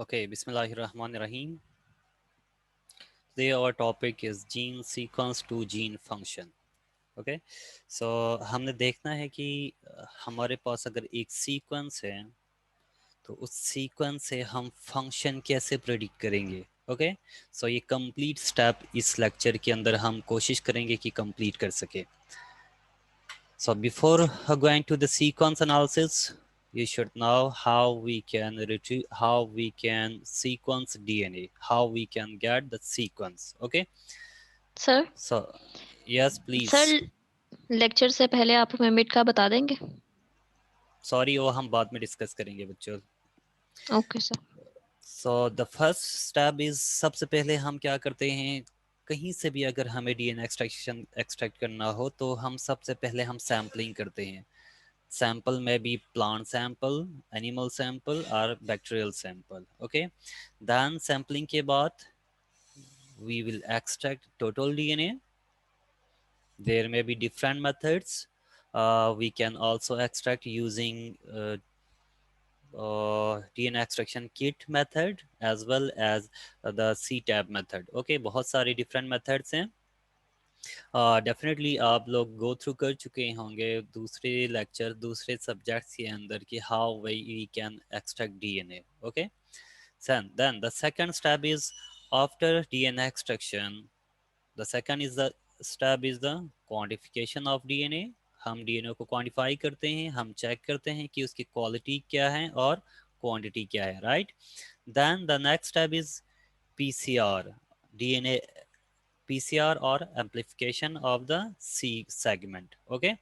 Okay, Bismillahirrahmanirrahim. Today our topic is gene sequence to gene function. Okay, so हमने देखना है कि हमारे पास अगर एक सीक्वेंस है तो उस सीक्वेंस से हम फंक्शन कैसे प्रेडिक्ट करेंगे. ओके, सो ये कंप्लीट स्टेप इस लेक्चर के अंदर हम कोशिश करेंगे कि कंप्लीट कर सके. So before going to the sequence analysis, you should know how we can retrieve, how we can sequence DNA, how we can get the sequence. Okay. Sir So yes, sir please. Lecture से पहले आप हमें mid का बता देंगे. Sorry, वो हम बाद में डिस्कस करेंगे बच्चों. Okay sir. So the first step is सबसे पहले हम क्या करते हैं, कहीं से भी अगर हमें डीएनए एक्सट्रैक्ट करना हो तो हम सबसे पहले हम सैम्पलिंग करते हैं. Sample may be plant sample, animal sample or bacterial sample. Okay, then sampling के बाद we will extract total DNA. There may be different methods. We can also extract using DNA extraction kit method as well as the CTAB method. Okay, बहुत सारी different methods हैं. Definitely आप लोग गो through कर चुके होंगे दूसरे लेक्चर दूसरे सब्जेक्ट्स के अंदर कि how we can extract DNA. Okay, then the second step is after DNA extraction, the second is the step is the quantification of DNA. हम डीएनए को क्वांटिफाई करते हैं, हम चेक करते हैं कि उसकी क्वालिटी क्या है और क्वांटिटी क्या है, right. then the next step is PCR, DNA PCR or amplification of the C segment. Okay,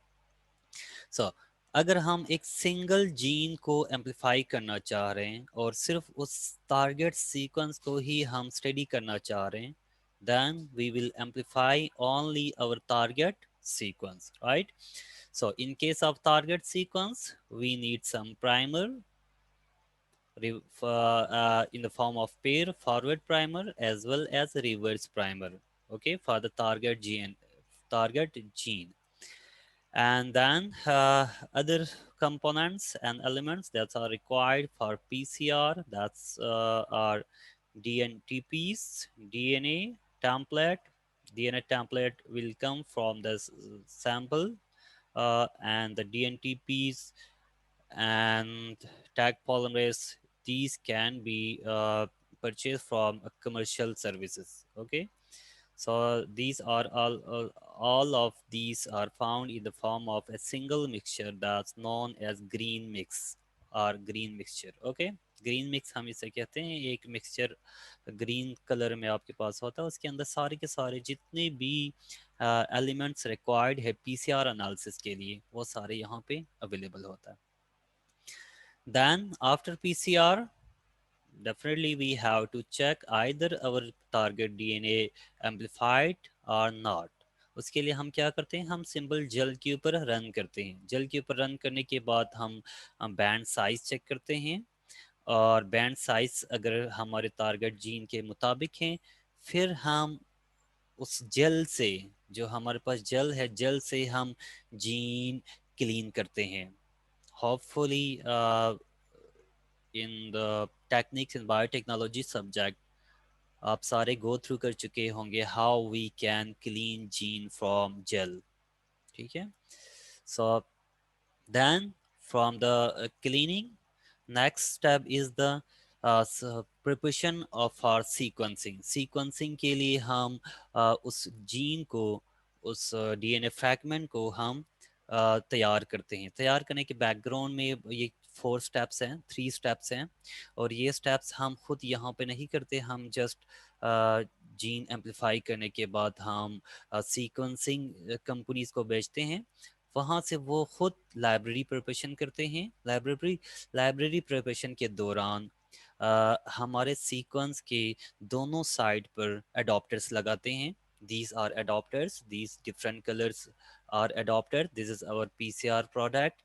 so अगर हम एक सिंगल जीन को एम्पलीफाई करना चाह रहे हैं और सिर्फ उस टारगेट सीक्वेंस को ही हम स्टडी करना चाह रहे हैं, then we will amplify only our target sequence, right? So in case of target sequence we need some primer in the form of pair forward primer as well as reverse primer. Okay, for the target gene, and then other components and elements that are required for PCR, that's are DNTPs, DNA template. DNA template will come from the sample, and the DNTPs and tag polymerase, these can be purchased from commercial services. Okay, so these are all of these are found in the form of a single mixture that's known as green mix or green mixture. Okay, green mix हम इसे कहते हैं. एक mixture green colour में आपके पास होता है, उसके अंदर सारे के सारे जितने भी एलिमेंट्स रिक्वायर्ड है पीसीआर एनालिसिस के लिए वो सारे यहाँ पे अवेलेबल होता है. Then after PCR, definitely we have to check either our target DNA amplified or not. उसके लिए हम क्या करते हैं, हम सिंपल जेल के ऊपर रन करते हैं. जेल के ऊपर रन करने के बाद हम बैंड साइज चेक करते हैं, और बैंड साइज अगर हमारे टारगेट जीन के मुताबिक हैं फिर हम उस जेल से, जो हमारे पास जेल है, जेल से हम जीन क्लीन करते हैं. Hopefully in the techniques in biotechnology subject आप सारे गो थ्रू कर चुके होंगे how we can clean gene from gel. ठीक है, so then from the cleaning next step is the preparation of or sequencing. Sequencing के लिए हम उस जीन को, उस डीएनए फ्रैगमेंट को हम तैयार करते हैं. तैयार करने के बैकग्राउंड में ये 4 स्टेप्स हैं, 3 स्टेप्स हैं, और ये स्टेप्स हम खुद यहाँ पे नहीं करते. हम जस्ट जीन एम्पलीफाई करने के बाद हम सीक्वेंसिंग कंपनीज को बेचते हैं, वहाँ से वो खुद लाइब्रेरी प्रिपरेशन करते हैं. लाइब्रेरी प्रिपरेशन के दौरान हमारे सीक्वेंस के दोनों साइड पर अडॉप्टर्स लगाते हैं. these are adapters, these different colors are adapter. this is our PCR product,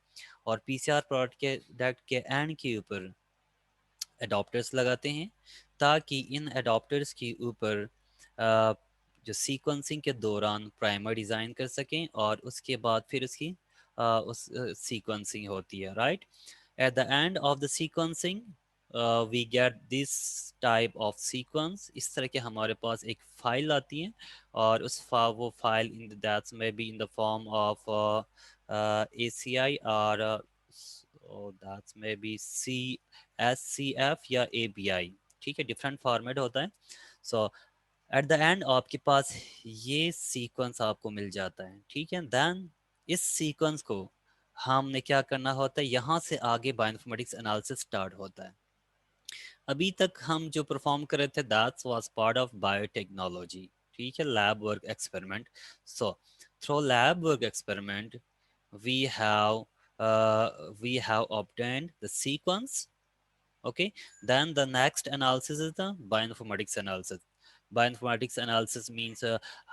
और PCR प्रोडक्ट के एंड के ऊपर अडॉप्टर्स लगाते हैं ताकि इन अडॉप्टर्स के ऊपर जो सीक्वेंसिंग के दौरान प्राइमर डिज़ाइन कर सकें और उसके बाद फिर उसकी उस सीक्वेंसिंग होती है, right. At the end of the sequencing we get this type of sequence, इस तरह के हमारे पास एक फाइल आती है, और वो फाइल इन दैट्स में be in the form of ACI, और दैट्स में बी CSCF या ABI, ठीक है, डिफरेंट फॉर्मेट होता है। सो एट द एंड आपके पास ये सीक्वेंस आपको मिल जाता है, ठीक है। देन इस सीक्वेंस को हमने क्या करना होता है, यहाँ से आगे बायोइन्फॉर्मेटिक्स एनालिसिस स्टार्ट होता है। अभी तक हम जो परफॉर्म कर रहे थे that's was part of biotechnology, ठीक है, lab work experiment. So through lab work experiment we have we have obtained the sequence. Okay, then the next analysis is the bioinformatics analysis. Bioinformatics analysis means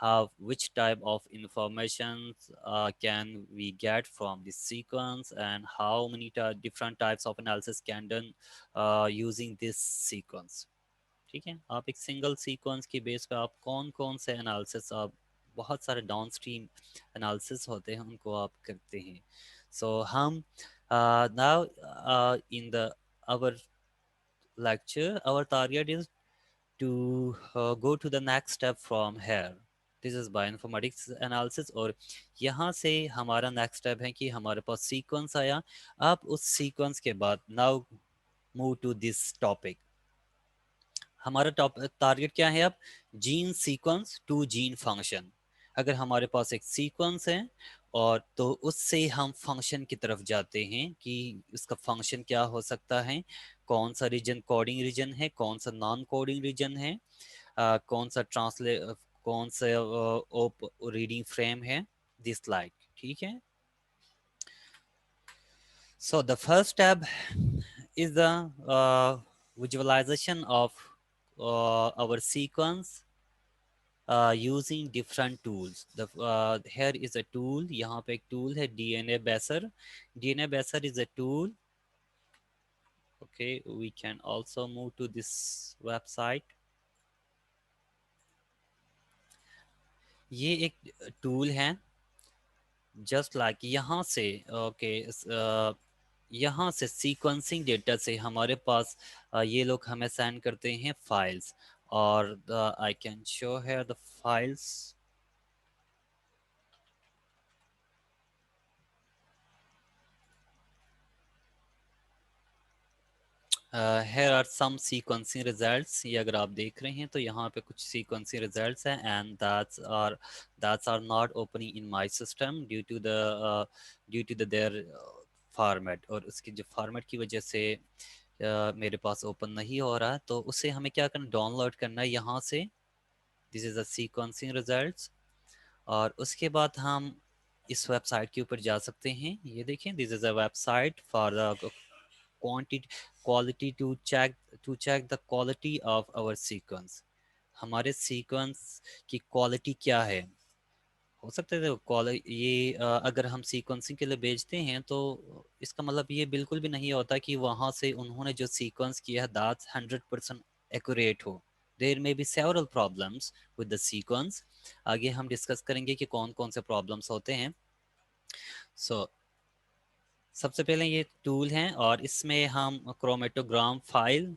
how which type of information can we get from the sequence, and how many different types of analysis can done using this sequence, ठीक है। आप एक single sequence के base पे आप कौन कौन से एनालिसिस, आप बहुत सारे डाउन स्ट्रीम एनालिसिस होते हैं उनको आप करते हैं। सो हम now in the our lecture, our target is to go to the next step from here. This is bioinformatics analysis, और यहाँ से हमारा नेक्स्ट स्टेप है कि हमारे पास सीक्वेंस आया। अब उस सीक्वेंस के बाद now move to this topic. हमारा टारगेट क्या है अब, gene sequence to gene function. अगर हमारे पास एक सीक्वेंस है और तो उससे हम फंक्शन की तरफ जाते हैं कि उसका फंक्शन क्या हो सकता है, कौन सा रीजन कोडिंग रीजन है, कौन सा नॉन कोडिंग रीजन है, कौन सा कौन सा ओप रीडिंग फ्रेम है, दिस लाइक, ठीक है। So the first step is the visualization of our sequence using different tools. Here is a tool, यहाँ पे एक tool है DNA Baser. DNA Baser is a tool. Okay, we can also move to this website. ये एक tool है, just like यहाँ से यहाँ से सीक्वेंसिंग डेटा से हमारे पास ये लोग हमें सेंड करते हैं फाइल्स, और I can show here the files. here are some sequencing results। ये अगर आप देख रहे हैं तो यहाँ पे कुछ sequencing results हैं, and that's are not opening in my system due to the their format, और उसकी जो फॉर्मेट की वजह से मेरे पास ओपन नहीं हो रहा। तो उसे हमें क्या करना, डाउनलोड करना है यहाँ से। This is the sequencing results, और उसके बाद हम इस वेबसाइट के ऊपर जा सकते हैं। ये देखें, this is a website for the quantity quality to check the quality of our sequence। हमारे सीक्वेंस की क्वालिटी क्या है। हो सकता है ये अगर हम सीक्वेंसिंग के लिए भेजते हैं तो इसका मतलब ये बिल्कुल भी नहीं होता कि वहाँ से उन्होंने जो सीक्वेंस किया है दैट्स 100% एक्यूरेट हो। There may be several problems with the sequence. आगे हम डिस्कस करेंगे कि कौन कौन से प्रॉब्लम्स होते हैं। सो सबसे पहले ये टूल है, और इसमें हम chromatogram file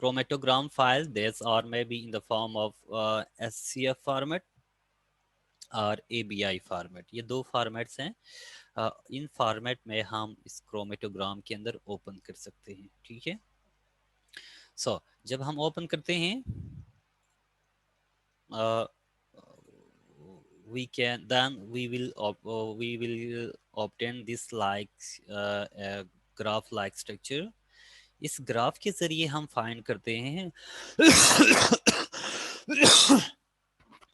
chromatogram file, these are maybe in the form of SCF format और ABI फॉर्मेट। ये दो फॉर्मेट्स हैं। इन फॉर्मेट में हम इस क्रोमेटोग्राम के अंदर ओपन कर सकते हैं, ठीक है। सो जब हम ओपन करते हैं we will obtain this like graph like structure। इस ग्राफ के जरिए हम फाइंड करते हैं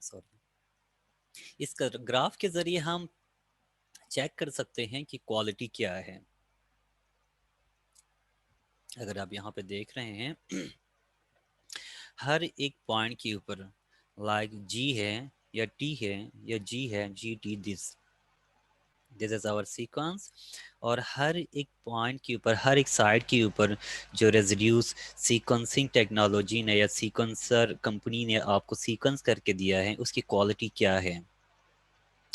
सॉरी, इस ग्राफ के जरिए हम चेक कर सकते हैं कि क्वालिटी क्या है। अगर आप यहाँ पे देख रहे हैं हर एक पॉइंट के ऊपर लाइक जी है या टी है या जी है, G T this is our sequence. और हर एक पॉइंट के ऊपर, हर एक साइड के ऊपर जो रेजिड्यूस सीक्वेंसिंग टेक्नोलॉजी ने या सीक्वेंसर कंपनी ने आपको सीक्वेंस करके दिया है उसकी क्वालिटी क्या है,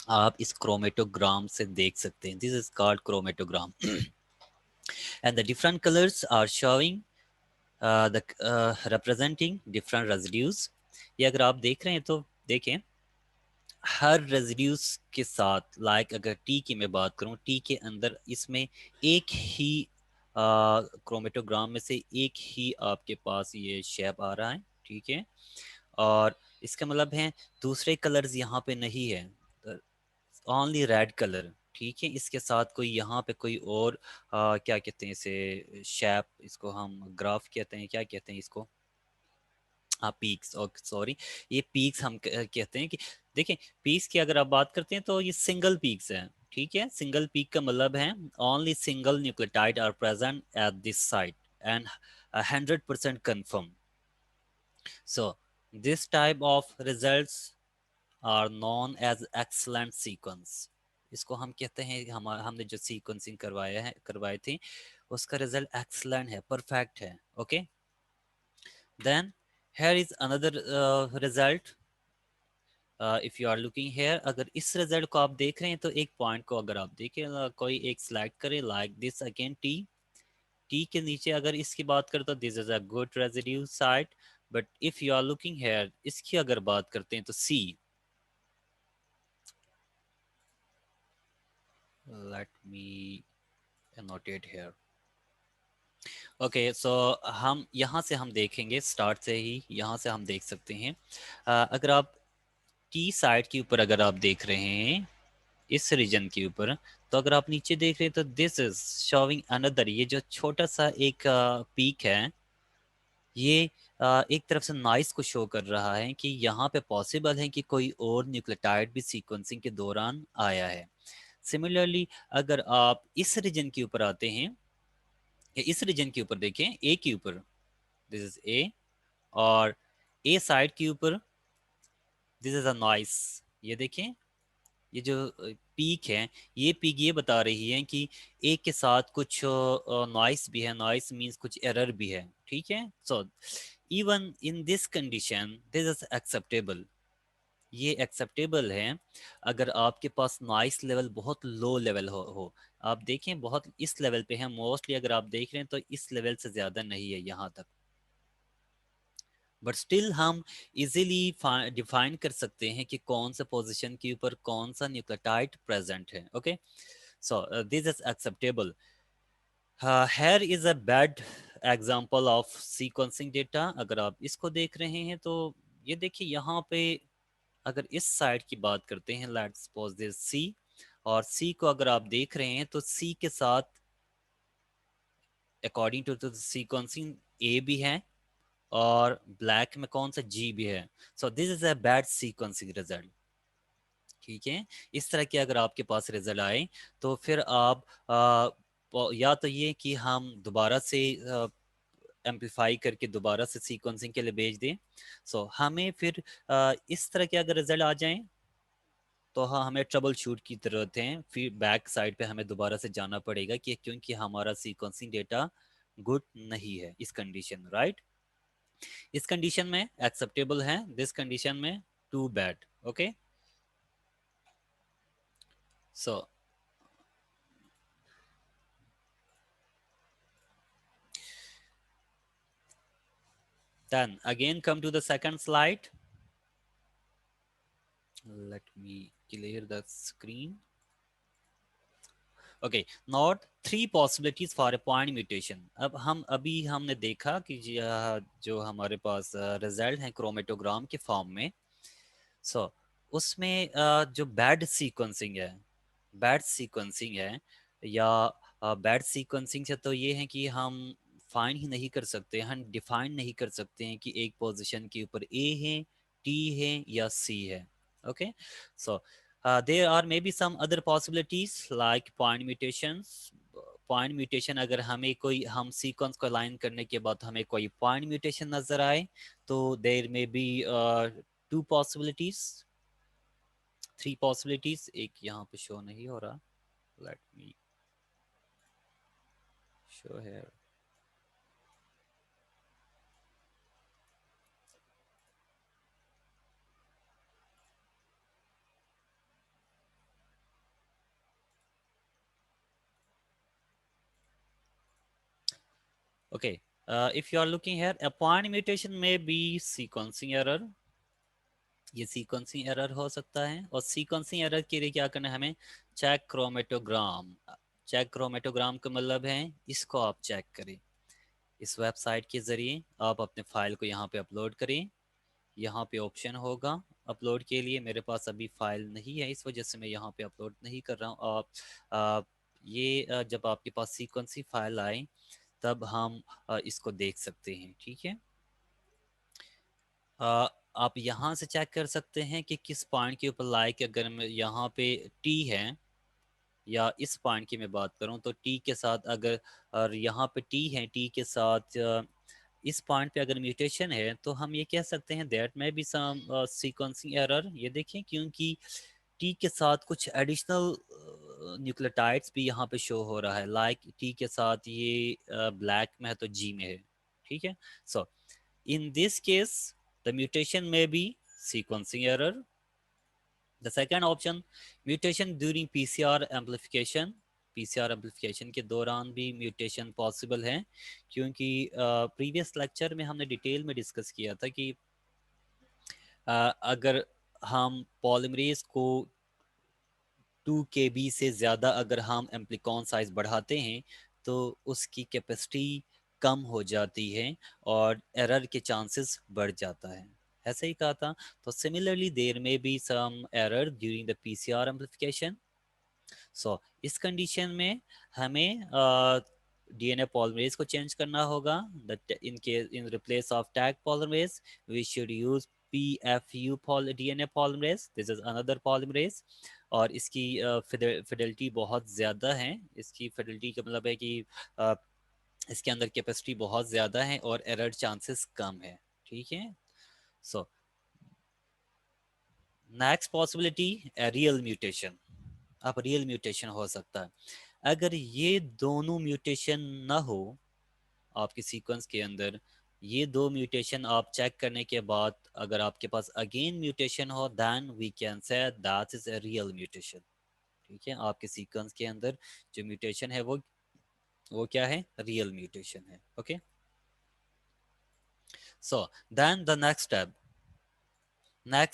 आप इस क्रोमेटोग्राम से देख सकते हैं। This is called chromatogram. and the different colors are showing the representing different residues. ये अगर आप देख रहे हैं तो देखें हर रेजिड्यूस के साथ लाइक अगर टी की मैं बात करूं, टी के अंदर इसमें एक ही क्रोमेटोग्राम में से एक ही आपके पास ये शेप आ रहा है, ठीक है। और इसका मतलब है दूसरे कलर्स यहाँ पे नहीं है, ओनली रेड कलर, ठीक है। इसके साथ कोई यहाँ पे कोई और क्या कहते हैं इसे, शेप, इसको हम ग्राफ कहते हैं, क्या कहते हैं इसको, हाँ पीक्स, ओके सॉरी, ये पीक्स हम कहते हैं कि देखें पीक्स की अगर आप बात करते हैं तो ये सिंगल पीक्स हैं, ठीक है। सिंगल पीक का मतलब है only single nucleotide are present at this site and 100% confirm. So this type of results are known as excellent sequence. इसको हम कहते हैं, हमने जो सीक्वेंसिंग करवाए थे उसका रिजल्ट एक्सलेंट है, परफेक्ट है, okay. Then here is another result. If you are looking here, अगर इस रिजल्ट को आप देख रहे हैं तो एक पॉइंट को अगर आप देखें, कोई एक सिलेक्ट करें like this, again T, T के नीचे अगर इसकी बात करें तो this is a good residue site. But if you are looking here, इसकी अगर बात करते हैं तो see, let me annotate here. Okay so हम यहाँ से हम देखेंगे, स्टार्ट से ही यहाँ से हम देख सकते हैं। अगर आप टी साइड के ऊपर अगर आप देख रहे हैं इस रीजन के ऊपर, तो अगर आप नीचे देख रहे हैं तो दिस इज शोविंग अनदर, ये जो छोटा सा एक पीक है, ये एक तरफ से नॉइस को शो कर रहा है कि यहाँ पे पॉसिबल है कि कोई और न्यूक्लियोटाइड भी सीक्वेंसिंग के दौरान आया है। सिमिलरली अगर आप इस रीजन के ऊपर आते हैं, या इस रीजन के ऊपर देखें, ए के ऊपर, दिस इज ए, और ए साइड के ऊपर दिस इज अ नॉइस, ये देखें, ये जो पीक है, ये पीक ये बता रही है कि एक के साथ कुछ नॉइस भी है, नॉइस मींस कुछ एरर भी है, ठीक है। So even in this condition this is acceptable, ये एक्सेप्टेबल है अगर आपके पास नॉइस लेवल बहुत लो लेवल हो। आप देखें बहुत इस लेवल पे है मोस्टली, अगर आप देख रहे हैं तो इस लेवल से ज़्यादा नहीं है यहाँ तक, बट स्टिल हम इजीली डिफाइन कर सकते हैं कि कौन सा पोजीशन के ऊपर कौन सा न्यूक्लियोटाइड प्रेजेंट है, okay. So this is acceptable. here is a bad example of sequencing data, अगर आप इसको देख रहे हैं तो ये देखिए यहाँ पे अगर इस साइड की बात करते हैं, लेट्स सपोज दिस सी, और सी को अगर आप देख रहे हैं तो सी के साथ अकॉर्डिंग टू द सीक्वेंसिंग ए भी है और ब्लैक में कौन सा जी भी है। So this is a bad sequencing result, ठीक है। इस तरह के अगर आपके पास रिजल्ट आए तो फिर आप या तो ये कि हम दोबारा से एम्पलीफाई करके दोबारा से सीक्वेंसिंग के लिए भेज दें। हमें फिर इस तरह के अगर रिजल्ट आ जाएं तो हाँ, हमें ट्रबल शूट की ज़रूरत है, फिर बैक साइड पे हमें दोबारा से जाना पड़ेगा कि क्योंकि हमारा सीक्वेंसिंग डेटा गुड नहीं है इस कंडीशन, राइट। इस कंडीशन में एक्सेप्टेबल है, दिस कंडीशन में too bad, okay. So then again come to the second slide. Let me clear the screen. Okay, not three possibilities for a point mutation. अब हम अभी हमने देखा कि जो हमारे पास रिजल्ट है क्रोमेटोग्राम के फॉर्म में। उसमें जो बैड सीक्वेंसिंग है, बैड सीक्वेंसिंग है या बैड सीक्वेंसिंग से तो ये है कि हम फाइन ही नहीं कर सकते, हम डिफाइन नहीं कर सकते हैं कि एक पोजीशन के ऊपर ए है, टी है या सी है, okay. So there are maybe some other possibilities like point mutations. Point mutation अगर हमें कोई, हम सीक्वेंस को अलाइन करने के बाद हमें कोई पॉइंट म्यूटेशन नजर आए तो there may be two possibilities, three possibilities, एक यहाँ पे शो नहीं हो रहा, let me show here. Okay, if you are looking here, a point mutation may be sequencing error. ये सीक्वेंसिंग एरर हो सकता है, और सीक्वेंसिंग एरर के लिए क्या करना है हमें, चेक क्रोमेटोग्राम। चेक क्रोमेटोग्राम का मतलब है इसको आप चेक करें, इस वेबसाइट के ज़रिए आप अपने फाइल को यहाँ पे अपलोड करें। यहाँ पे ऑप्शन होगा अपलोड के लिए, मेरे पास अभी फाइल नहीं है, इस वजह से मैं यहाँ पे अपलोड नहीं कर रहा हूँ। आप ये जब आपके पास सीक्वेंसी फाइल आए तब हम इसको देख सकते हैं, ठीक है। आप यहाँ से चेक कर सकते हैं कि किस पॉइंट के ऊपर लाइक, अगर मैं यहाँ पे टी है, या इस पॉइंट की मैं बात करूँ तो टी के साथ अगर, और यहाँ पे टी है, टी के साथ इस पॉइंट पे अगर म्यूटेशन है तो हम ये कह सकते हैं दैट में बी सम सीक्वेंसिंग एरर। ये देखें क्योंकि टी के साथ कुछ एडिशनल न्यूक्लियोटाइड्स भी यहाँ पे शो हो रहा है, लाइक टी के साथ ये ब्लैक में है तो जी में है, ठीक है। सो in this case, the mutation may be sequencing error. The second option, mutation during PCR amplification. PCR amplification के दौरान भी म्यूटेशन पॉसिबल है, क्योंकि प्रीवियस लेक्चर में हमने डिटेल में डिस्कस किया था कि अगर हम पॉलीमरेज को 2 KB से ज़्यादा अगर हम एम्प्लीकॉन साइज बढ़ाते हैं तो उसकी कैपेसिटी कम हो जाती है और एरर के चांसेस बढ़ जाता है, ऐसे ही कहा था। तो similarly there may be some error during the PCR amplification. So इस कंडीशन में हमें डीएनए पॉलीमरेज को चेंज करना होगा। In replace of tag polymerase we should use PFU DNA polymerase, this is another polymerase, और इसकी फिडेलिटी बहुत ज़्यादा है। इसकी फिडेलिटी का मतलब है कि इसके अंदर कैपेसिटी बहुत ज़्यादा है और एरर चांसेस कम है, ठीक है। So next possibility, real mutation. अब रियल म्यूटेशन हो सकता है, अगर ये दोनों म्यूटेशन ना हो आपके सीक्वेंस के अंदर, ये दो म्यूटेशन आप चेक करने के बाद अगर आपके पास अगेन म्यूटेशन हो, then we can say that is a real mutation, ठीक है। आपके सीक्वेंस के अंदर जो म्यूटेशन है वो क्या है, रियल म्यूटेशन है, okay. So then the next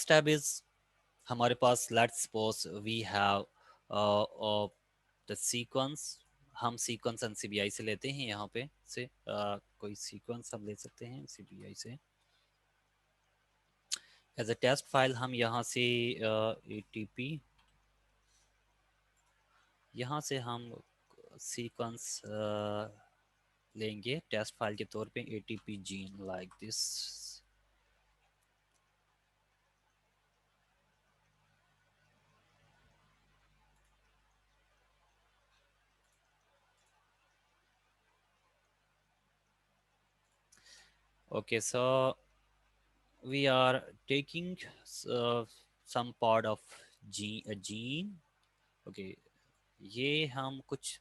step is हमारे पास, let's suppose we have the sequence. हम सीक्वेंस एनसीबीआई से लेते हैं, यहाँ पे से कोई सीक्वेंस हम ले सकते हैं एनसीबीआई से एज अ टेस्ट फाइल। हम यहाँ से एटीपी, यहाँ से हम सीक्वेंस लेंगे टेस्ट फाइल के तौर पे, ATP gene like this. Okay, so we are taking uh, some part of gene. Okay, ये हम कुछ,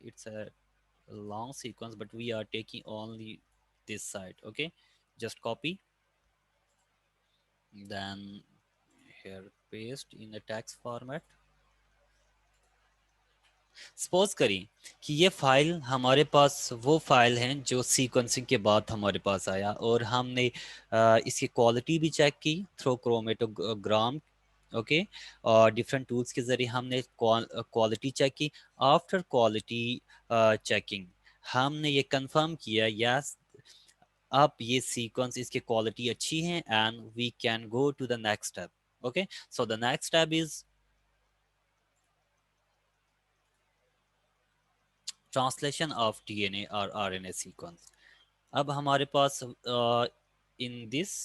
it's a long sequence but we are taking only this side, okay, just copy, then here paste in a text format। Suppose करिए कि ये file हमारे पास वो file है जो सीक्वेंसिंग के बाद हमारे पास आया, और हमने इसकी क्वालिटी भी चेक की थ्रू क्रोमेटोग्राम, ओके, और डिफरेंट टूल्स के ज़रिए हमने क्वालिटी चेक की। आफ्टर क्वालिटी चेकिंग हमने ये कंफर्म किया, यस अब ये सीक्वेंस, इसकी क्वालिटी अच्छी है, and we can go to the next step. Okay, so the next step is translation of DNA or RNA sequence. अब हमारे पास इन दिस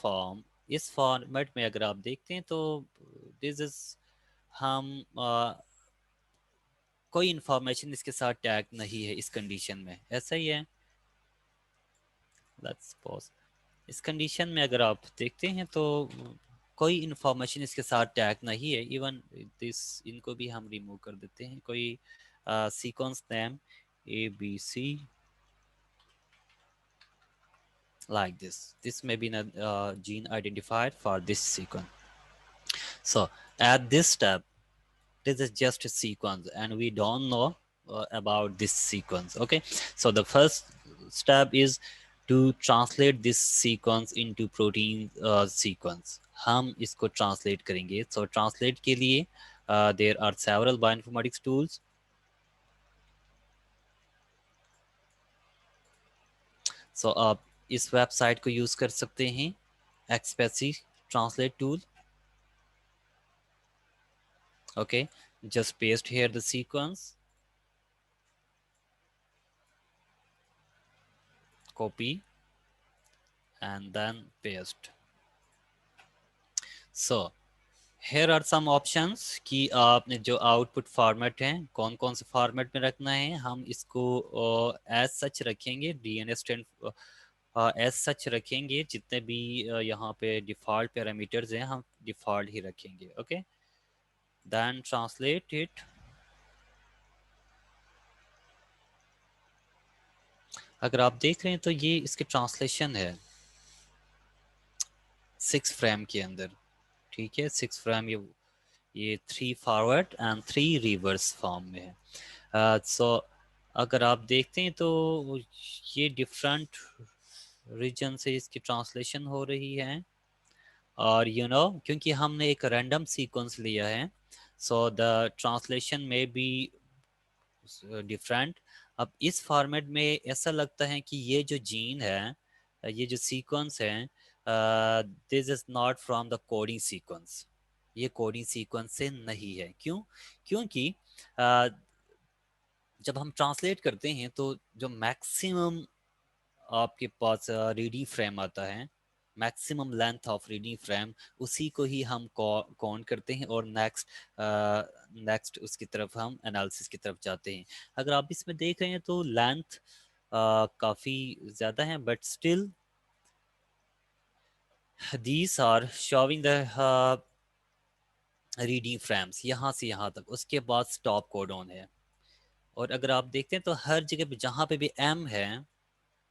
फॉर्म, इस फॉर्मेट में अगर आप देखते हैं तो दिस इज, हम कोई इंफॉर्मेशन इसके साथ टैग नहीं है इस कंडीशन में, ऐसा ही है। लेट्स पॉज, इस कंडीशन में अगर आप देखते हैं तो कोई इंफॉर्मेशन इसके साथ टैग नहीं है। इवन दिस, इनको भी हम रिमूव कर देते हैं। कोई sequence name ABC like this may be a gene identified for this sequence. So at this step, this is just a sequence and we don't know about this sequence, okay. So the first step is to translate this sequence into protein sequence. हम इसको translate करेंगे. So translate के लिए there are several bioinformatics tools. So आप इस website को use कर सकते हैं, ExPASy translate tool. Okay, just paste here the sequence, copy and then paste. So here are some options कि आपने जो आउटपुट फॉर्मेट है कौन कौन से फॉर्मेट में रखना है. हम इसको एज सच रखेंगे, डीएनए स्ट्रैंड एज सच रखेंगे. जितने भी यहाँ पे डिफ़ॉल्ट पैरामीटर्स हैं हम डिफ़ॉल्ट ही रखेंगे. Okay, then translate it. अगर आप देख रहे हैं तो ये इसके ट्रांसलेशन है 6 फ्रेम के अंदर. ठीक है, 6 फ्रेम. ये 3 फॉरवर्ड एंड 3 रिवर्स फॉर्म में है. सो अगर आप देखते हैं तो ये डिफरेंट रीजन से इसकी ट्रांसलेशन हो रही है. और क्योंकि हमने एक रैंडम सीक्वेंस लिया है, सो द ट्रांसलेशन में बी डिफरेंट. अब इस फॉर्मेट में ऐसा लगता है कि ये जो जीन है, ये जो सीक्वेंस है, this is not from the coding sequence. ये कोडिंग सीक्वेंस से नहीं है. क्यों? क्योंकि जब हम ट्रांसलेट करते हैं तो जो मैक्सिमम आपके पास रीडिंग फ्रेम आता है, maximum length of reading frame, उसी को ही हम काउंट करते हैं और नेक्स्ट उसकी तरफ हम एनालिसिस की तरफ जाते हैं. अगर आप इसमें देख रहे हैं तो लेंथ काफ़ी ज़्यादा है, but still these are showing the reading frames यहाँ से यहाँ तक. उसके बाद स्टॉप कोडॉन है. और अगर आप देखते हैं तो हर जगह पे जहाँ पे भी एम है,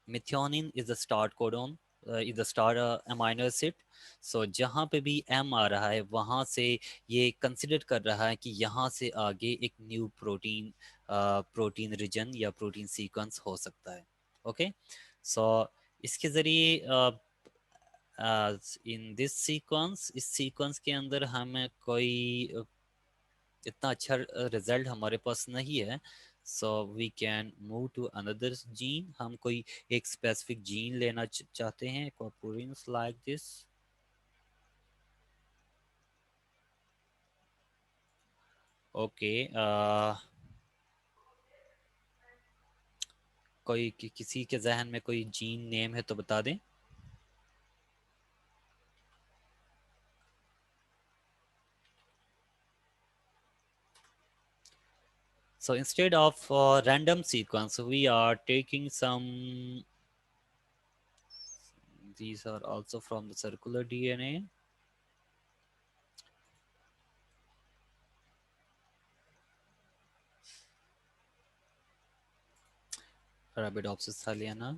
methionine is the start codon, is the start amino acid. So जहाँ पे भी M आ रहा है वहाँ से ये कंसिडर कर रहा है कि यहाँ से आगे एक न्यू प्रोटीन रीजन या प्रोटीन सीक्वेंस हो सकता है. ओके, सो इसके ज़रिए इन दिस सीक्वेंस, इस सीक्वेंस के अंदर हमें कोई इतना अच्छा रिजल्ट हमारे पास नहीं है. So we can move to another gene. हम कोई एक स्पेसिफिक जीन लेना चाहते हैं, प्रोटीन्स लाइक दिस. ओके, कोई किसी के जहन में कोई जीन नेम है तो बता दें. So instead of random sequence, we are taking some. These are also from the circular DNA. Arabidopsis thaliana.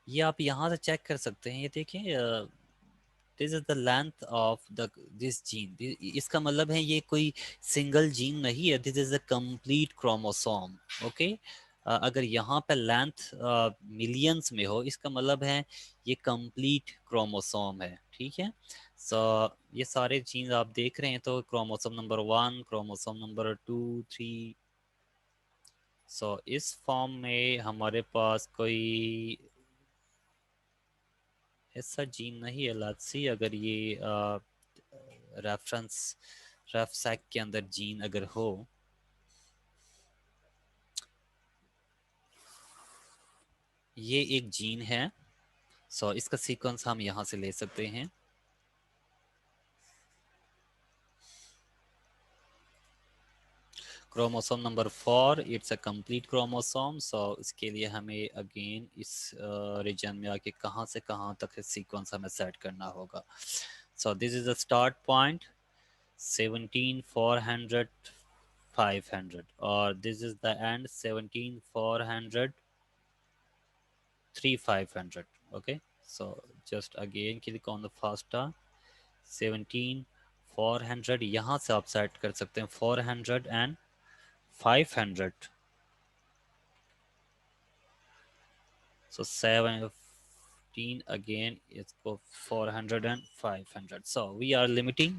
ये आप यहाँ से चेक कर सकते हैं. ये देखें, this is the length of the this gene. इसका मतलब है ये कोई सिंगल जीन नहीं है, this is a complete chromosome. Okay, अगर यहाँ पे लेंथ मिलियंस में हो, इसका मतलब है ये कंप्लीट क्रोमोसोम है. ठीक है, सो ये सारे जीन आप देख रहे हैं तो क्रोमोसोम नंबर 1, क्रोमोसोम नंबर 2, 3. सो इस फॉर्म में हमारे पास कोई ऐसा जीन नहीं है. लेट्स सी अगर ये रेफरेंस रेफसैक के अंदर जीन अगर हो. ये एक जीन है. सो इसका सीक्वेंस हम यहाँ से ले सकते हैं. Chromosome number 4, it's a complete chromosome. So इसके लिए हमें अगेन इस रीजन में आके कहाँ से कहाँ तक सीक्वेंस हमें सेट करना होगा. सो this is the start point 17 400 500, और this is the end 17 400 3500. Okay, so just again click on the FASTA 17 400 यहाँ से आप सेट कर सकते हैं 400 एंड 500. So 17 again इसको 400 and 500. So we are limiting.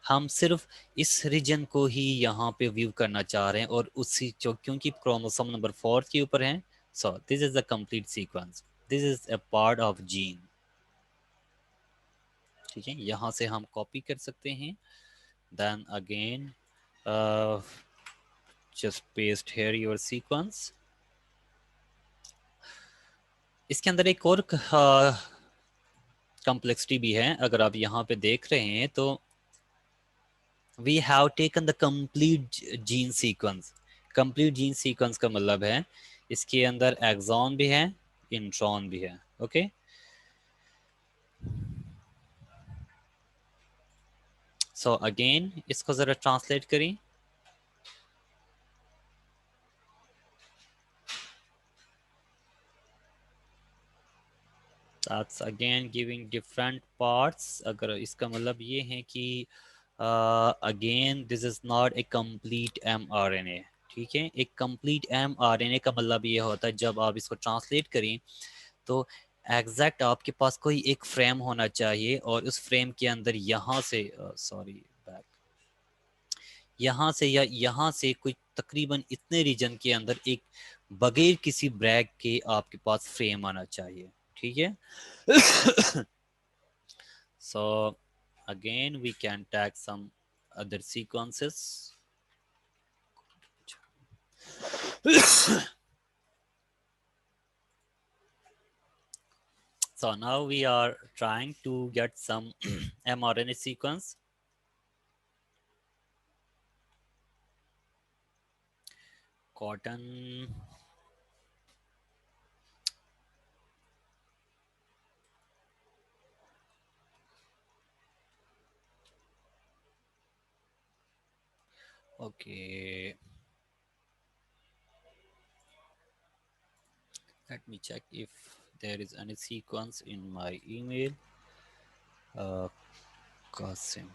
हम सिर्फ इस रीजन को ही यहाँ पे व्यू करना चाह रहे हैं और उसी जो क्योंकि क्रोमोसोम नंबर 4 के ऊपर है. So this is the complete sequence. This is a part of gene. ठीक है, यहाँ से हम कॉपी कर सकते हैं. Then again just paste here your sequence. इसके अंदर एक और कॉम्प्लेक्सिटी भी है. अगर आप यहाँ पे देख रहे हैं तो we have taken the complete gene sequence. complete gene sequence का मतलब है इसके अंदर एक्सॉन भी है, इंट्रॉन भी है. ओके, सो अगेन इसको जरा ट्रांसलेट करें. That's again giving different parts. अगर इसका मतलब ये है कि again this is not a complete mRNA. ठीक है, एक complete mRNA का मतलब ये होता है जब आप इसको ट्रांसलेट करें तो एग्जैक्ट आपके पास कोई एक फ्रेम होना चाहिए और उस फ्रेम के अंदर यहाँ से सॉरी बैक यहाँ से या यहाँ से कुछ तकरीबन इतने रीजन के अंदर एक बगैर किसी ब्रेक के आपके पास फ्रेम आना चाहिए. ठीक है. So again we can tag some other sequences. So now we are trying to get some mRNA sequence. Cotton. Okay. Let me check if there is any sequence in my email. Qasim.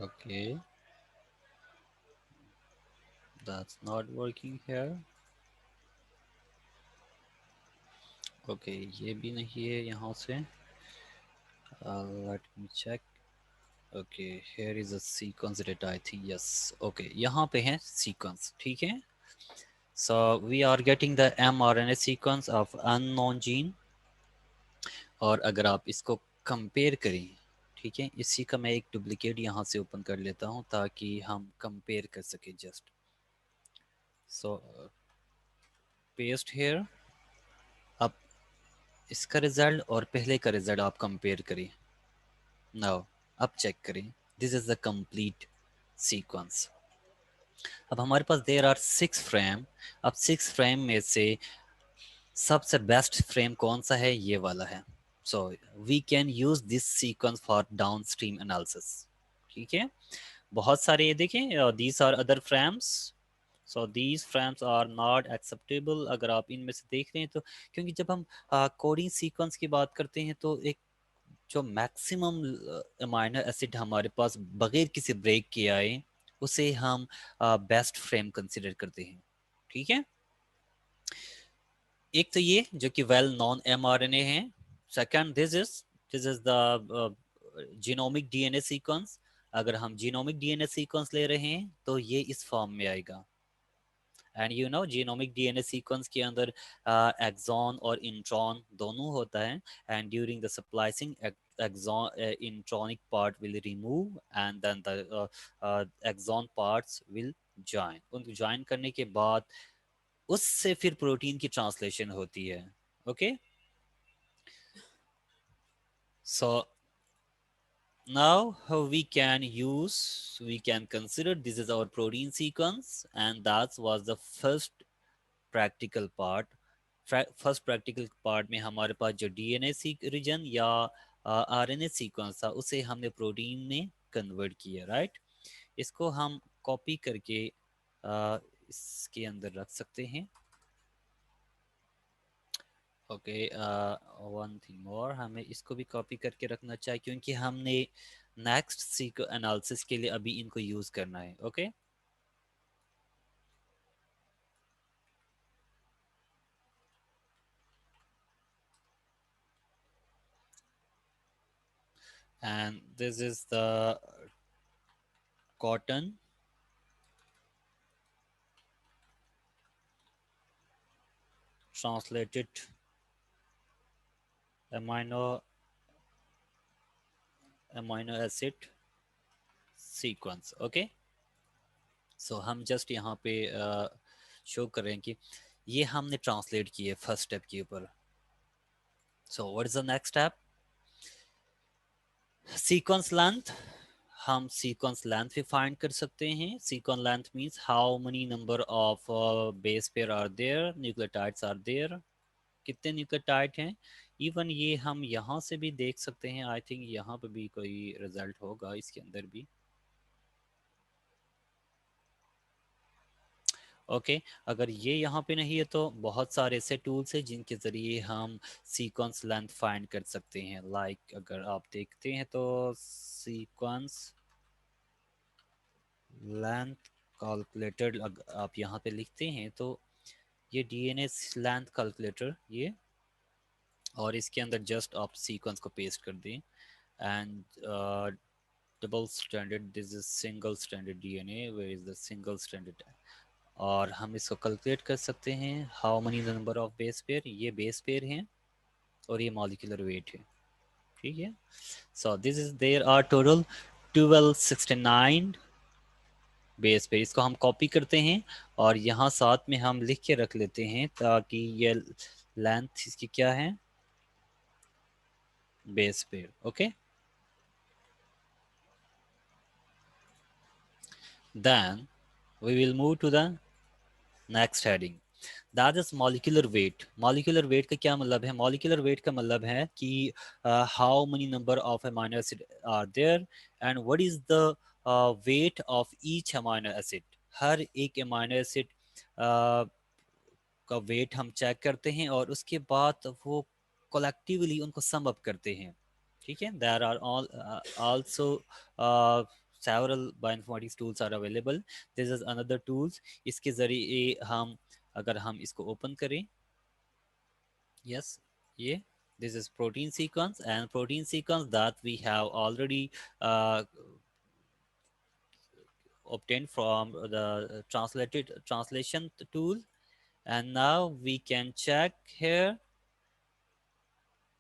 Okay, that's not working here. Okay, ये भी नहीं है यहाँ से. Let me check. Okay, here is a sequence that I think yes. Okay, यहाँ पे है sequence. ठीक है. So we are getting the mRNA sequence of unknown gene. और अगर आप इसको कंपेयर करें, ठीक है, इसी का मैं एक डुप्लीकेट यहाँ से ओपन कर लेता हूँ ताकि हम कंपेयर कर सके जस्ट. सो पेस्ट हेयर. अब इसका रिजल्ट और पहले का रिजल्ट आप कंपेयर करें. नाउ अब चेक करें. This is the complete sequence. अब हमारे पास देयर आर 6 फ्रेम. अब 6 फ्रेम में से सबसे बेस्ट फ्रेम कौन सा है? ये वाला है. So we can use this sequence for downstream analysis. ठीक है, बहुत सारे ये देखें these are other frames. So these frames are not acceptable. अगर आप इनमें से देख रहे हैं तो क्योंकि जब हम कोडिंग सीक्वेंस की बात करते हैं तो एक जो मैक्सिमम अमाइनो एसिड हमारे पास बगैर किसी ब्रेक के आए उसे हम बेस्ट फ्रेम कंसिडर करते हैं. ठीक है, एक तो ये जो कि वेल नॉन एमआरएनए है. Second this is the genomic DNA sequence. अगर हम जीनोमिक डीएनए सीक्वेंस ले रहे हैं तो ये इस फॉर्म में आएगा. And you know genomic DNA sequence के अंदर एक्सॉन और इंट्रॉन दोनों होता है. And during the splicing exon intronic part will remove and then the exon parts will join. उनको ज्वाइन करने के बाद उससे फिर प्रोटीन की ट्रांसलेशन होती है. Okay, So now we can consider this is our protein sequence, and that was the first practical part. First practical part में हमारे पास जो डीएनए रीजन या आरएनए सीक्वेंस था उसे हमने प्रोटीन में कन्वर्ट किया, राइट. इसको हम कॉपी करके इसके अंदर रख सकते हैं. ओके, वन थिंग और हमें इसको भी कॉपी करके रखना चाहिए क्योंकि हमने नेक्स्ट सीक्वेंस एनालिसिस के लिए अभी इनको यूज करना है. Okay, and this is the cotton translated amino acid sequence. Okay, so हम जस्ट यहाँ पे शो कर रहे हैं कि ये हमने ट्रांसलेट किए फर्स्ट स्टेप के ऊपर. So what is the next step? Sequence length. हम सीक्वेंस लेंथ भी फाइंड कर सकते हैं. Sequence length means how many number of base pair are there, nucleotides are there, कितने न्यूक्लियोटाइड हैं. इवन ये हम यहाँ से भी देख सकते हैं. आई थिंक यहाँ पे भी कोई रिजल्ट होगा इसके अंदर भी. ओके, अगर ये यहाँ पे नहीं है तो बहुत सारे ऐसे टूल्स हैं जिनके ज़रिए हम सीक्वेंस लेंथ फाइंड कर सकते हैं. लाइक अगर आप देखते हैं तो सीक्वेंस लेंथ कैलकुलेटर आप यहाँ पे लिखते हैं तो ये डीएनए लेंथ कैलकुलेटर ये, और इसके अंदर जस्ट आप सीक्वेंस को पेस्ट कर दें. And double standard, this is single standard DNA, where is the single standard. और हम इसको कैलकुलेट कर सकते हैं. How many number of base pair, ये बेस पेयर हैं और ये मॉलिक्यूलर वेट है. ठीक है, so this is there are total 1269 base pair. इसको हम कॉपी करते हैं और यहाँ साथ में हम लिख के रख लेते हैं ताकि ये लेंथ इसकी क्या है, base pair. Okay, then we will move to the next heading. That is molecular weight. Molecular weight का क्या मतलब है? मॉलिक्यूलर वेट का मतलब है कि how many number of amino acid are there and what is the weight of each amino acid. हर एक अमाइनो एसिड का वेट हम चेक करते हैं और उसके बाद वो कलेक्टिवली उनको सम अप करते हैं. ठीक है, there are all also several bioinformatics tools are available. This is another tools. इसके ज़रिए हम, अगर हम इसको ओपन करें, यस, ये this is protein sequence, and protein sequence that we have already obtained from the translated translation tool. And now we can check here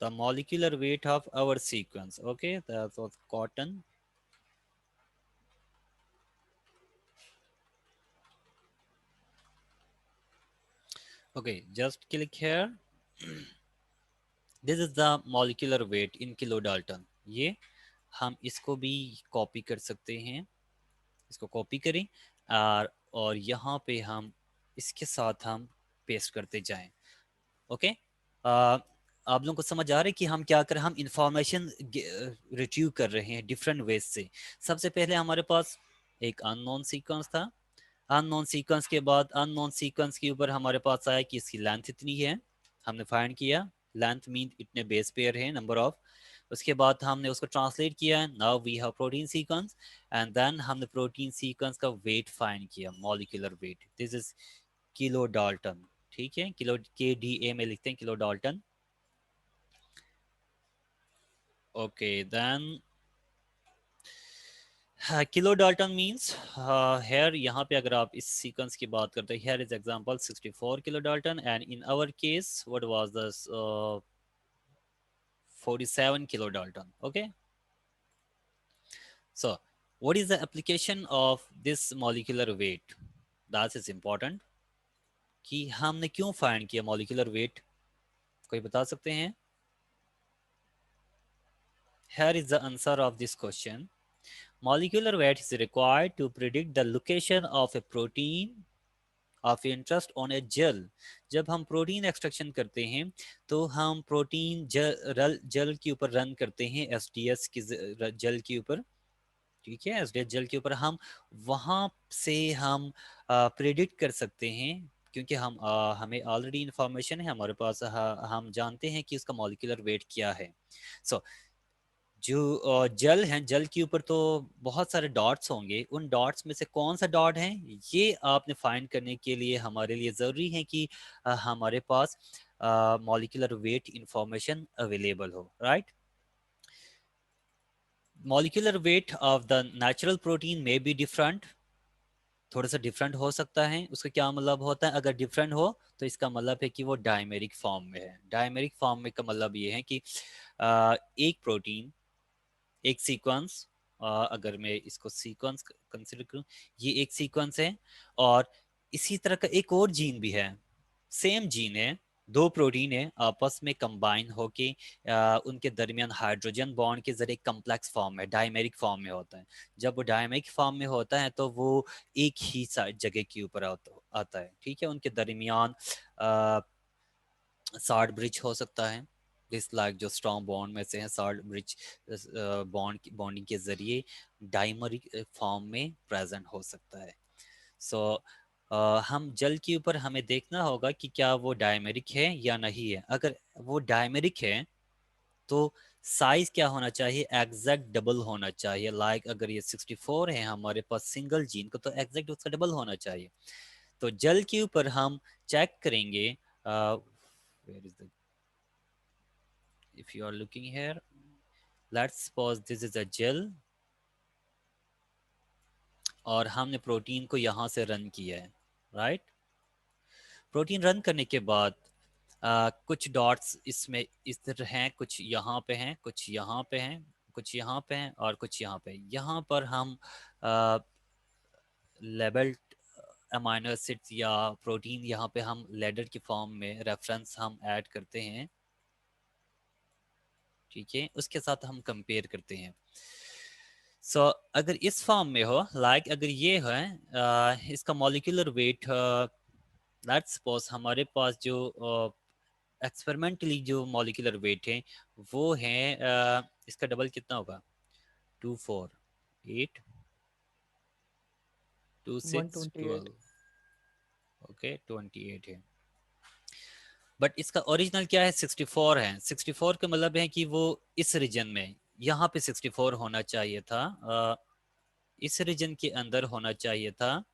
the molecular weight of our sequence. Okay, that was cotton. Okay, just click here. This is the molecular weight in kilodalton. ये हम इसको भी copy कर सकते हैं. इसको copy करें और यहाँ पे हम इसके साथ हम पेस्ट करते जाएं. ओके, आप लोगों को समझ आ रहा है कि हम क्या कर रहे हैं? हम इंफॉर्मेशन रिट्रीव कर रहे हैं डिफरेंट वेज से. सबसे पहले हमारे पास एक अननोन सीक्वेंस था. अननोन सीक्वेंस के बाद अननोन सीक्वेंस के ऊपर हमारे पास आया कि इसकी लेंथ इतनी है. हमने फाइंड किया लेंथ मीन इतने बेस पेयर है, नंबर ऑफ. उसके बाद हमने उसको ट्रांसलेट किया. Now we have protein sequence and then हमने प्रोटीन सीक्वेंस का वेट फाइंड किया, molecular weight. This is kilo dalton. ठीक है, किलो के डी ए में लिखते हैं kilo Dalton. Okay, then kilo dalton means here. यहाँ पे अगर आप इस सीक्वेंस की बात करते हैं, here is example 64 kilo Dalton and in our case what was the 47 kilo Dalton. Okay, so what is the application of this molecular weight? that is important कि हमने क्यों फाइंड किया मॉलिक्यूलर वेट. कोई बता सकते हैं? here is the answer of this question. Molecular weight is required to predict the location of a protein of interest on a gel. जब हम प्रोटीन एक्सट्रैक्शन करते हैं तो हम प्रोटीन जल के ऊपर रन करते हैं, एसडीएस की जल के ऊपर, ठीक है, एसडीएस जल के ऊपर हम वहां से हम प्रेडिक्ट कर सकते हैं, क्योंकि हमें ऑलरेडी इंफॉर्मेशन है हमारे पास, हम जानते हैं कि उसका मॉलिक्यूलर वेट क्या है। सो जो जल है, जल के ऊपर तो बहुत सारे डॉट्स होंगे, उन डॉट्स में से कौन सा डॉट है ये आपने फाइंड करने के लिए हमारे लिए ज़रूरी है कि हमारे पास मॉलिक्यूलर वेट इंफॉर्मेशन अवेलेबल हो, right. Molecular weight of the natural protein में बी डिफरेंट, थोड़ा सा डिफरेंट हो सकता है। उसका क्या मतलब होता है, अगर डिफरेंट हो तो इसका मतलब है कि वो डायमेरिक फॉर्म में है। डायमेरिक फॉर्म में का मतलब ये है कि एक प्रोटीन, एक सीक्वेंस, अगर मैं इसको सीक्वेंस कंसिडर करूं, ये एक सीक्वेंस है, और इसी तरह का एक और जीन भी है, सेम जीन है, दो प्रोटीन है आपस में कंबाइन होके उनके दरमियान हाइड्रोजन बॉन्ड के जरिए कम्प्लेक्स फॉर्म में, डायमेरिक फॉर्म में होता है। जब वो डायमेरिक फॉर्म में होता है तो वो एक ही जगह के ऊपर आता है, ठीक है। उनके दरमियान सार्ड ब्रिज हो सकता है, दिस लाइक जो स्ट्रॉन्ग बॉन्ड में से है, सार्ड ब्रिज बॉन्डिंग के जरिए डायमरिक फॉर्म में प्रेजेंट हो सकता है। सो हम जल के ऊपर हमें देखना होगा कि क्या वो डायमेरिक है या नहीं है। अगर वो डायमेरिक है तो साइज क्या होना चाहिए, एग्जैक्ट डबल होना चाहिए। लाइक अगर ये 64 है हमारे पास सिंगल जीन को, तो एग्जैक्ट उसका डबल होना चाहिए। तो जल के ऊपर हम चेक करेंगे, where is the, if you are looking here, let's suppose this is a gel, और हमने प्रोटीन को यहाँ से रन किया है, राइट। प्रोटीन रन करने के बाद कुछ डॉट्स इसमें इस तरह हैं, कुछ यहाँ पे हैं, कुछ यहाँ पे हैं, कुछ यहाँ पे हैं, और कुछ यहाँ पे। यहाँ पर हम लेबल्ड अमाइनो एसिड्स या प्रोटीन यहाँ पे हम लेडर की फॉर्म में रेफरेंस हम ऐड करते हैं, ठीक है, उसके साथ हम कंपेयर करते हैं। अगर इस फॉर्म में हो, लाइक अगर ये है इसका मॉलिक्यूलर वेट, लेट्स सपोज हमारे पास जो एक्सपेरिमेंटली जो मॉलिक्यूलर वेट है वो है इसका डबल कितना होगा, 248 26 128। 12, ओके 28 है। बट इसका ओरिजिनल क्या है, 64 है। 64 का मतलब है कि वो इस रीजन में, यहाँ पे 64 होना चाहिए था, इस रीजन के अंदर होना चाहिए था,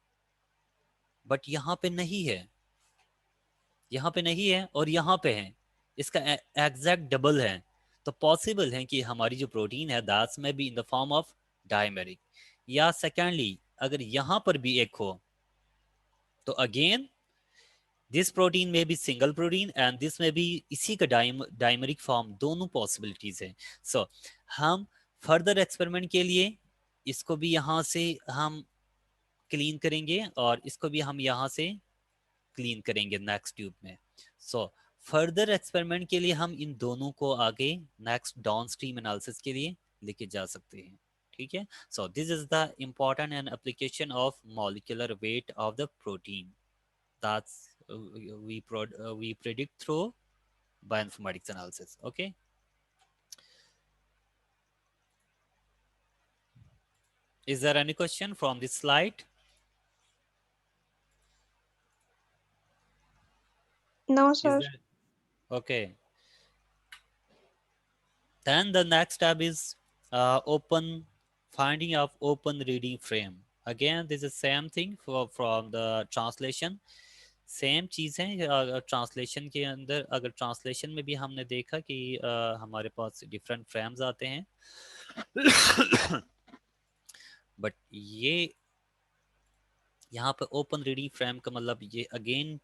बट यहाँ पे नहीं है, यहाँ पे नहीं है और यहाँ पे है, इसका एग्जैक्ट डबल है। तो पॉसिबल है कि हमारी जो प्रोटीन है दैट्स में be in the form of dimeric. या सेकेंडली अगर यहाँ पर भी एक हो तो अगेन दिस प्रोटीन में भी सिंगल प्रोटीन एंड दिस में भी इसी का डायमेरिक फॉर्म, दोनों पॉसिबिलिटीज है। सो हम फर्दर एक्सपेरिमेंट के लिए इसको भी यहाँ से हम क्लीन करेंगे और इसको भी हम यहाँ से क्लीन करेंगे नेक्स्ट ट्यूब में। सो फर्दर एक्सपेरिमेंट के लिए हम इन दोनों को आगे नेक्स्ट डाउन स्ट्रीम एनालिसिस के लिए लेके जा सकते हैं, ठीक है। So this is the important and application of molecular weight of the protein that's we predict through bioinformatics analysis. Okay, is there any question from this slide? No, Is sir. there? Okay, then the next tab is open, finding of open reading frame. Again this is same thing from the translation, same चीज़ है। Translation के अंदर, अगर translation में भी हमने देखा कि हमारे पास डिफरेंट फ्रेम्स आते हैं बट ये यहाँ पे ओपन रीडिंग फ्रेम का मतलब ये अगेन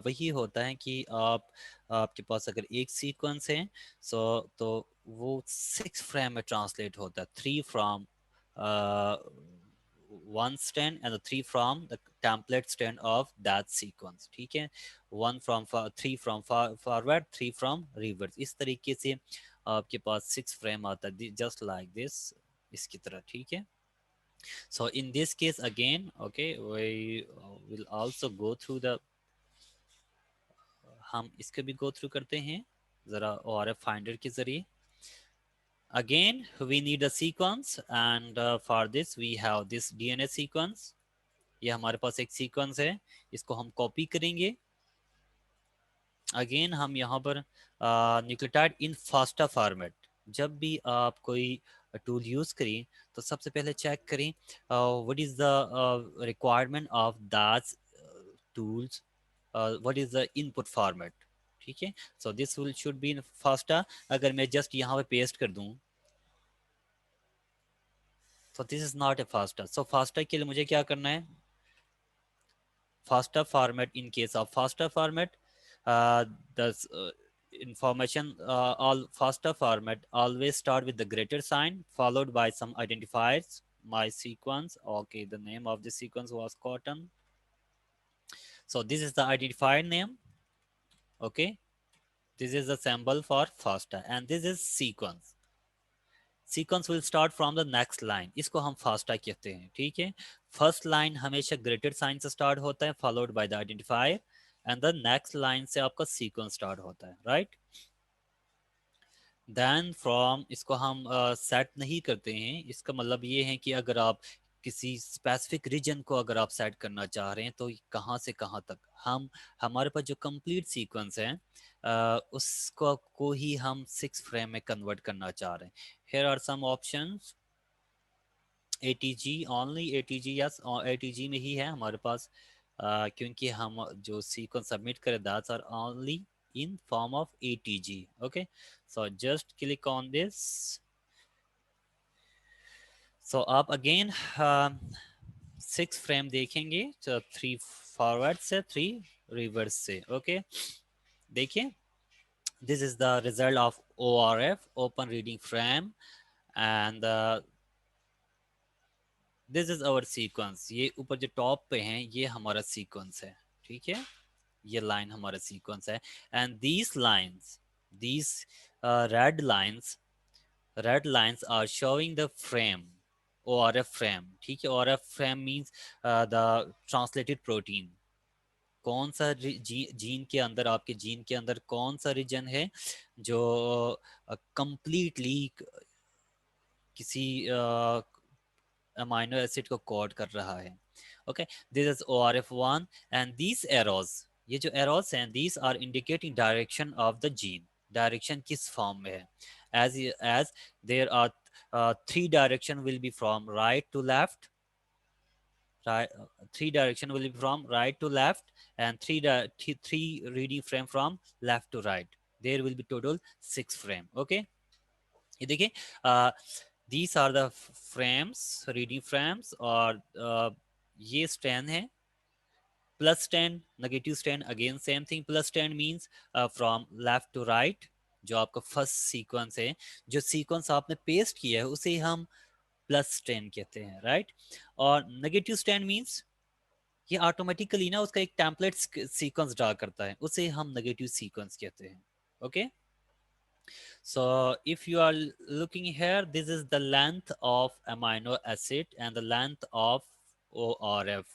वही होता है कि आपके पास अगर एक सीक्वेंस है तो वो 6 फ्रेम में ट्रांसलेट होता है, 3 from one strand and the 3 from the template strand of that sequence, ठीक है। 1 from 3 from forward, 3 from reverse, इस तरीके से आपके पास 6 फ्रेम आता है, जस्ट लाइक दिस, इसकी तरह, ठीक है। So in this case again, okay, we will also go through the, हम इसके भी go through करते हैं ज़रा ORF finder के ज़रिए। Again we need a sequence and for this we have this DNA sequence। ये हमारे पास एक sequence है, इसको हम copy करेंगे। अगेन हम यहाँ पर न्यूक्लियोटाइड इन फास्टा फॉर्मेट, जब भी आप कोई टूल यूज़ करें तो सबसे पहले चेक करें what is the requirement of that tools, what is the input format, ठीक है। So this will should be in FASTA. अगर मैं जस्ट यहाँ पे पेस्ट कर दूँ तो this is not a FASTA. So FASTA के लिए मुझे क्या करना है, FASTA format. In case of FASTA format, the information, all FASTA format always start with the greater sign followed by some identifiers. My sequence, okay, the name of the sequence was cotton. So this is the identifier name, okay. This is the symbol for FASTA and this is sequence. Sequence will start from the next line, इसको हम FASTA कहते हैं, ठीक है। First line हमेशा grated sign से start होता है followed by the identifier and the next line से आपका सीक्वेंस स्टार्ट होता है, राइट। देन फ्रॉम, इसको हम सेट नहीं करते हैं, इसका मतलब ये है कि अगर आप किसी स्पेसिफिक रीजन को अगर आप सेट करना चाह रहे हैं तो कहाँ से कहाँ तक, हम हमारे पास जो कंप्लीट सीक्वेंस है उसको को ही हम 6 फ्रेम में कन्वर्ट करना चाह रहे हैं। here are some options, ATG only, ATG yes, ATG में ही है हमारे पास, क्योंकि हम जो सीक्वेंस सबमिट करें that's are only in form of ATG, okay। So just click on this। so आप again 6 फ्रेम देखेंगे, तो 3 फॉरवर्ड से 3 रिवर्स से, ओके। देखिए this is the result of ORF, open reading frame, and this is our sequence. ये ऊपर जो top पे हैं ये हमारा सीक्वेंस है, ठीक है, ये लाइन हमारा सीक्वेंस है। And these lines, these red lines, red lines are showing the frame, ORF frame, ठीक है। ORF frame means the translated protein, कौन सा जीन के अंदर, आपके जीन के अंदर कौन सा रीजन है जो कंप्लीटली किसी अमाइनो एसिड को कोड कर रहा है, okay. This is ORF1 and these arrows, ये जो एरोज हैं these are indicating direction of the gene, direction किस फॉर्म में है। As there are 3 direction will be from right to left, right, 3 direction will be from right to left and 3 reading frame from left to right, there will be total 6 frame, okay। ये देखिए these are the frames, reading frames, और ये strand है plus stand, negative stand, again same thing, plus stand means from left to right, जो आपका first sequence है, जो sequence आपने पेस्ट किया है उसे हम प्लस स्टैंड कहते हैं, राइट। और नेगेटिव स्टैंड मींस ये ऑटोमेटिकली ना उसका एक टेम्पलेट सीक्वेंस ड्रा करता है, उसे हम नेगेटिव सीक्वेंस कहते हैं, okay. So if you are looking here, this is the length of amino acid and the length of ORF।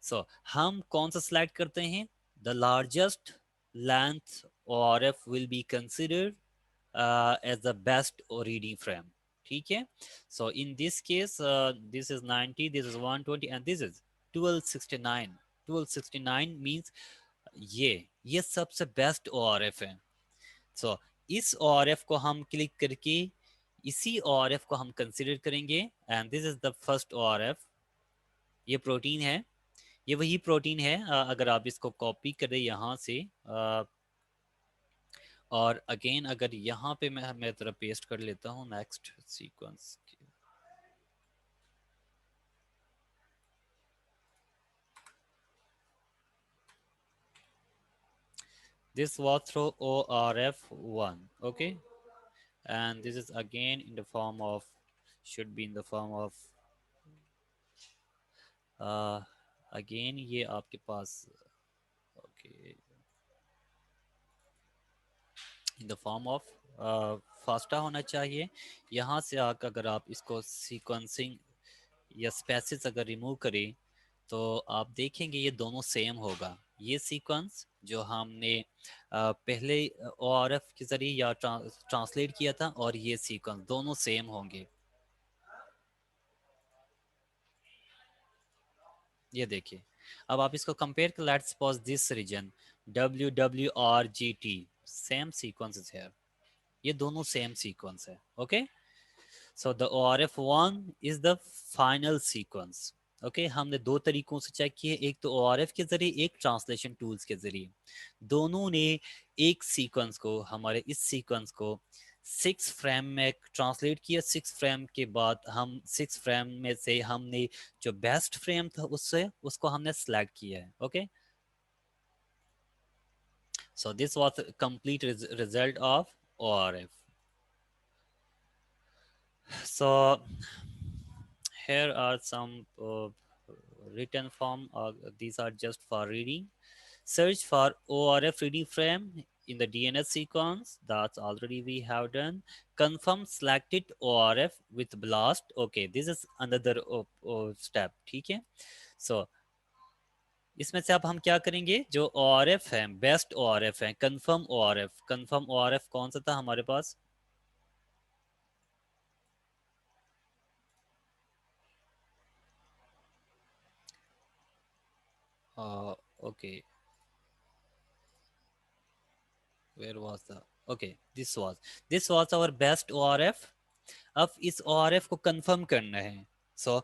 So हम कौन सा select करते हैं, the largest length ORF will be considered as the best reading frame, ठीक है। So in this case this is 90, this is 120 and this is 1269। 1269 means ये सबसे best ORF है। सो इस ORF को हम क्लिक करके इसी ORF को हम कंसिडर करेंगे and this is the first ORF। ये प्रोटीन है, ये वही प्रोटीन है, अगर आप इसको कॉपी करें यहाँ से और अगेन अगर यहाँ पे मैं तरह पेस्ट कर लेता हूँ next sequence, this was through ORF1, okay, and this is again in the form of, should be in the form of again ये आपके पास, okay, in the form of FASTA होना चाहिए। यहाँ से आकर अगर आप इसको सीक्वेंसिंग या स्पेसिस अगर रिमूव करें तो आप देखेंगे ये दोनों सेम होगा। ये सीक्वेंस जो हमने पहले ORF के ज़रिए या ट्रांसलेट किया था, और ये सीक्वेंस दोनों सेम होंगे। ये देखिए, अब आप इसको कंपेयर कर, let's suppose this region WWRGT, same sequence is here, ये दोनों सेम सीक्वेंस है। Okay, so the ORF1 is the final sequence. Okay, हमने दो तरीकों से चेक किए, एक तो ORF के जरिए, एक ट्रांसलेशन टूल्स के जरिए। दोनों ने एक सीक्वेंस को, हमारे इस सीक्वेंस को 6 फ्रेम में ट्रांसलेट किया। 6 फ्रेम के बाद हम 6 फ्रेम में से हमने जो बेस्ट फ्रेम था उससे उसको हमने सेलेक्ट किया है। Okay, so this was complete result of ORF। So here are some written form. These are just for reading. Search for ORF reading frame in the DNS sequence. That's already we have done. Confirm selected ORF with BLAST. Okay, this is another step. ठीक है, so इसमें से अब हम क्या करेंगे, जो ORF है, बेस्ट ORF है, कंफर्म ORF। कंफर्म ORF कौन सा था हमारे पास? Okay, where was the, okay, this was our best ORF। अब इस ORF को कंफर्म करना है। So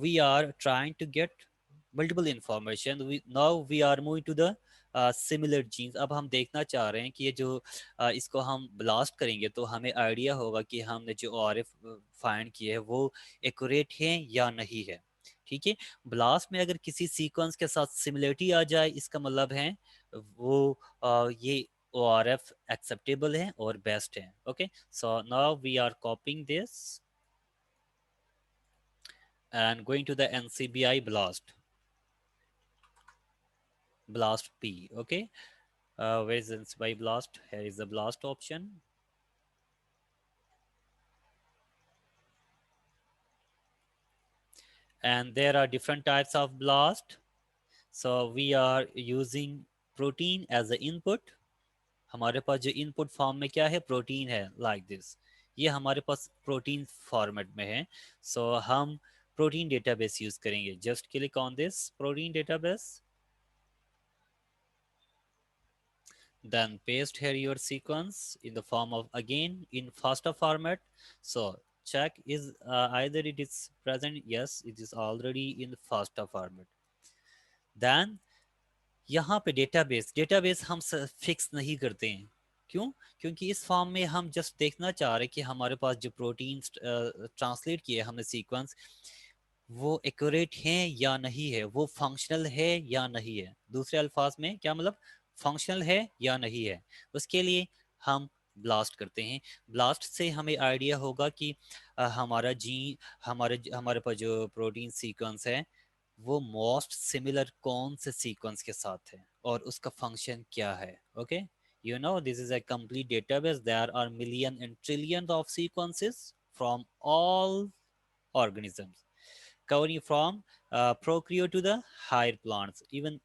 we are trying to get multiple information. Now we are moving to the similar genes. अब हम देखना चाह रहे हैं कि ये जो इसको हम ब्लास्ट करेंगे तो हमें आइडिया होगा कि हमने जो ORF फाइंड किए है वो एक्यूरेट है या नहीं है। ठीक है, ब्लास्ट में अगर किसी सीक्वेंस के साथ सिमिलरिटी आ जाए, इसका मतलब है वो ये ORF acceptable है और बेस्ट है। Okay, so now we are copying this and going to the NCBI blast P। okay, where is NCBI blast? Here is the blast option, and there are different types of blast। so we are using protein as the input। हमारे पास जो input form में क्या है, protein है, like this. ये हमारे पास protein format में है। सो हम प्रोटीन डेटाबेस यूज करेंगे। Just click on this protein database, then paste here your sequence in the form of, again, in FASTA format। so check is either it is present, yes it is already in the FASTA format। then यहाँ पे database, हम fix नहीं करते हैं। क्यों? क्योंकि इस form में हम जस्ट देखना चाह रहे हैं कि हमारे पास जो प्रोटीन ट्रांसलेट किए हमने सीक्वेंस, वो एक्यूरेट हैं या नहीं है, वो फंक्शनल है या नहीं है। दूसरे अल्फाज में क्या मतलब, फंक्शनल है या नहीं है। उसके लिए हम ब्लास्ट करते हैं। ब्लास्ट से हमें आइडिया होगा कि हमारा जी हमारे हमारे पास जो प्रोटीन सीक्वेंस है वो मोस्ट सिमिलर कौन से सीक्वेंस के साथ है और उसका फंक्शन क्या है। Okay, you know this is a complete database। there are million and trillions of sequences from all organisms, covering from prokaryote to the higher plants, even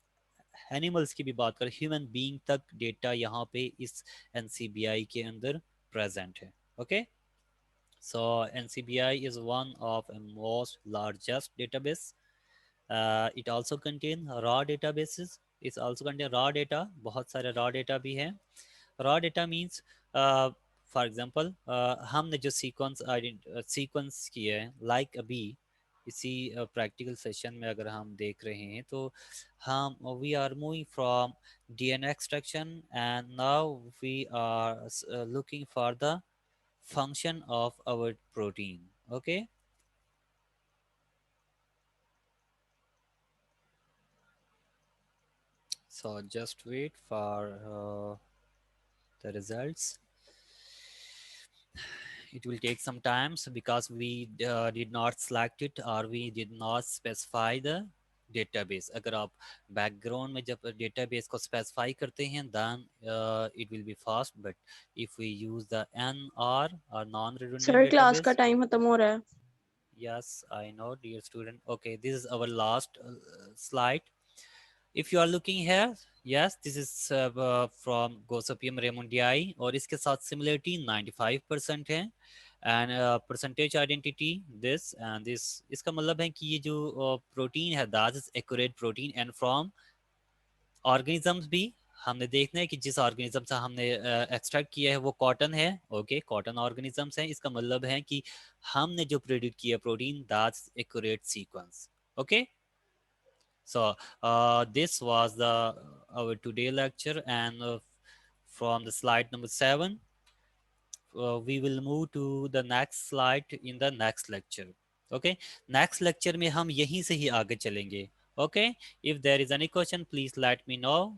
animals की भी बात करें, ह्यूमन बीइंग तक डेटा यहाँ पे इस NCBI के अंदर प्रेजेंट है। Okay, so NCBI is one of the most largest database। it also contain raw databases। it also contain raw data, बहुत सारे raw data भी हैं। raw data means for example हमने जो सीक्वेंस किए हैं, लाइक अभी इसी प्रैक्टिकल सेशन में अगर हम देख रहे हैं तो हम we are moving from DNA extraction and now we are looking for the function of our protein। okay, so just wait for the results। it will take some time, so because we did not select it or we did not specify the database. अगर आप background में जब database को specify करते हैं then it will be fast, but if we use the NR or non-redundant sir class का database. Time खत्म हो रहा है। Yes, I know, dear student. Okay, this is our last slide. If you are looking here, yes, this is from Gossypium raymondii और इसके साथ similarity 95% है and percentage identity this and this। इसका मतलब है कि ये जो प्रोटीन है that is accurate protein and from organisms भी हमने देखना है कि जिस ऑर्गेनिज्म से हमने एक्सट्रैक्ट किया है वो कॉटन है। ओके, कॉटन ऑर्गेनिजम्स हैं, इसका मतलब है कि हमने जो प्रोड्यूस किया protein that's accurate sequence. Okay, so this was the our today lecture and from the slide number 7 we will move to the next slide in the next lecture। okay, next lecture में हम यहीं से ही आगे चलेंगे। okay, if there is any question please let me know,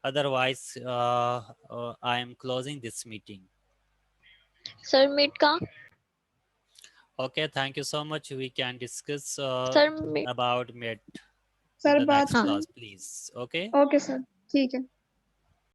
otherwise I am closing this meeting। Sir meet का okay, thank you so much, we can discuss sir meet about MET in sir the बात next हाँ class please। okay, okay sir ठीक है।